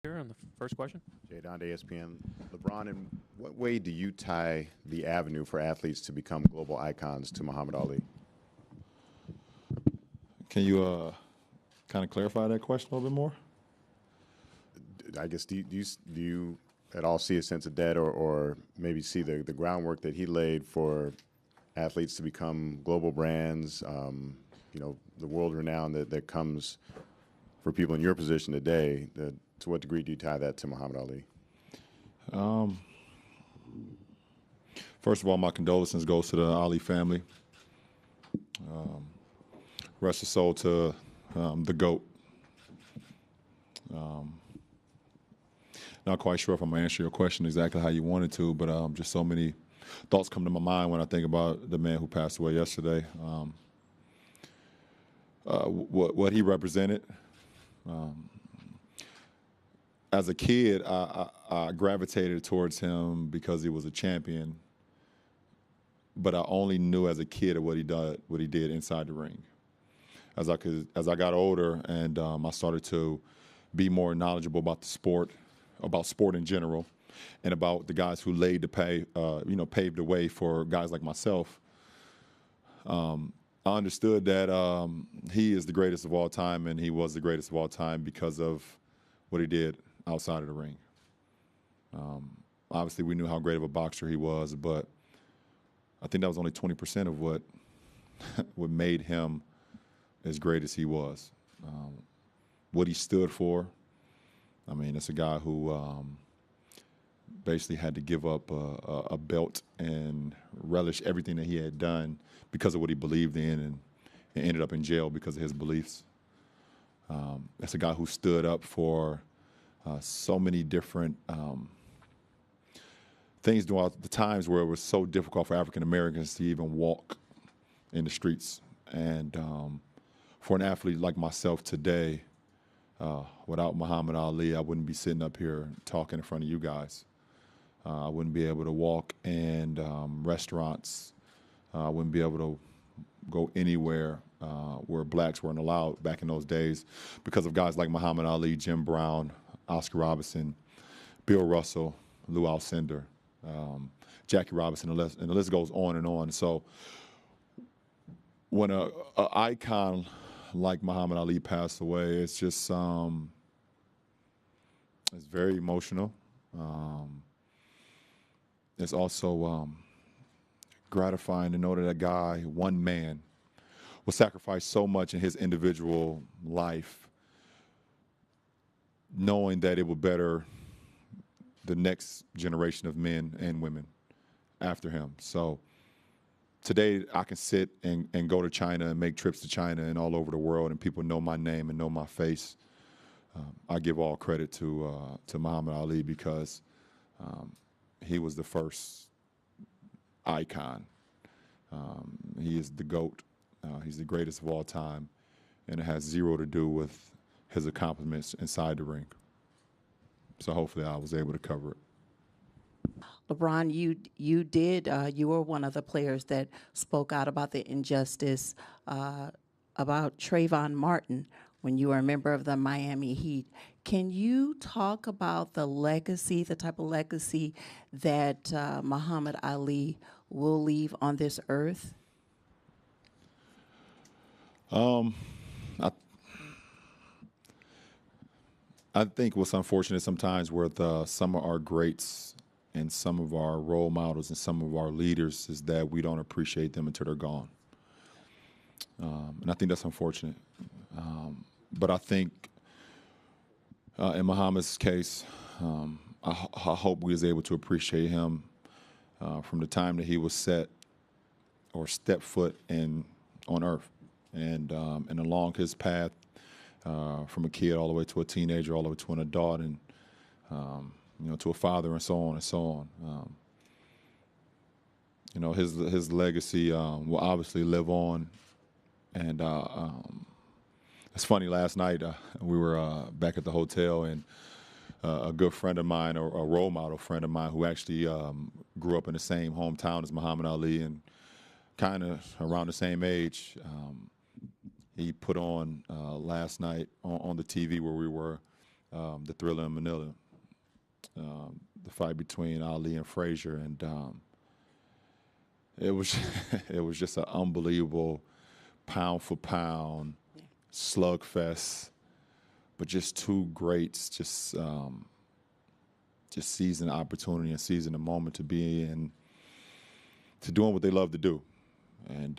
Here on the first question. Jay Donde, ESPN. LeBron, in what way do you tie the avenue for athletes to become global icons to Muhammad Ali? Can you kind of clarify that question a little bit more? I guess, do you at all see a sense of that, or maybe see the groundwork that he laid for athletes to become global brands, the world renown that comes for people in your position today? To what degree do you tie that to Muhammad Ali? First of all, my condolences goes to the Ali family. Rest his soul to the GOAT. Not quite sure if I'm going to answer your question exactly how you wanted to, but just so many thoughts come to my mind when I think about the man who passed away yesterday. What he represented. As a kid, I gravitated towards him because he was a champion, but I only knew as a kid what he did inside the ring. As I got older and I started to be more knowledgeable about the sport, about sport in general, and about the guys who paved the way for guys like myself. I understood that he is the greatest of all time, and he was the greatest of all time because of what he did outside of the ring. Obviously, we knew how great of a boxer he was, but I think that was only 20% of what made him as great as he was. What he stood for. I mean, it's a guy who basically had to give up a belt and relish everything that he had done because of what he believed in, and ended up in jail because of his beliefs. It's a guy who stood up for so many different things throughout the times where it was so difficult for African Americans to even walk in the streets. And for an athlete like myself today, without Muhammad Ali, I wouldn't be sitting up here talking in front of you guys. I wouldn't be able to walk in restaurants. I wouldn't be able to go anywhere where blacks weren't allowed back in those days because of guys like Muhammad Ali, Jim Brown, Oscar Robertson, Bill Russell, Lou Alcindor, Jackie Robinson, and the list goes on and on. So when an icon like Muhammad Ali passed away, it's just it's very emotional. It's also gratifying to know that a guy, one man, will sacrifice so much in his individual life, knowing that it will better the next generation of men and women after him. So today I can sit and go to China and make trips to China and all over the world, and people know my name and know my face. I give all credit to Muhammad Ali because he was the first icon. He is the GOAT. He's the greatest of all time, and it has zero to do with his accomplishments inside the ring. So hopefully I was able to cover it. LeBron, you were one of the players that spoke out about the injustice about Trayvon Martin when you were a member of the Miami Heat. Can you talk about the legacy, the type of legacy that Muhammad Ali will leave on this earth? I think what's unfortunate sometimes with some of our greats and some of our role models and some of our leaders is that we don't appreciate them until they're gone. And I think that's unfortunate. But I think in Muhammad's case, I hope we was able to appreciate him from the time that he was set or stepped foot on earth, and along his path from a kid all the way to a teenager, all the way to an adult, and to a father, and so on and so on. His legacy will obviously live on. And it's funny, last night we were back at the hotel, and a good friend of mine, or a role model friend of mine, who actually grew up in the same hometown as Muhammad Ali and kind of around the same age, he put on last night on the TV where we were, the Thriller in Manila, the fight between Ali and Frazier, and it was it was just an unbelievable pound for pound slugfest, but just two greats, just seizing the opportunity and seizing the moment to be in, to doing what they love to do, and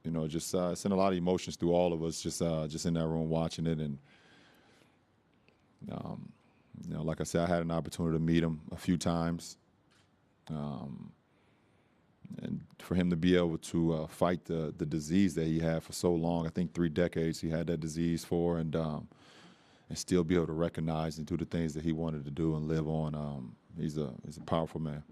you know, just sent a lot of emotions through all of us, just in that room watching it, and you know, like I said, I had an opportunity to meet him a few times. And for him to be able to fight the disease that he had for so long, I think 3 decades he had that disease for, and still be able to recognize and do the things that he wanted to do and live on, he's a powerful man.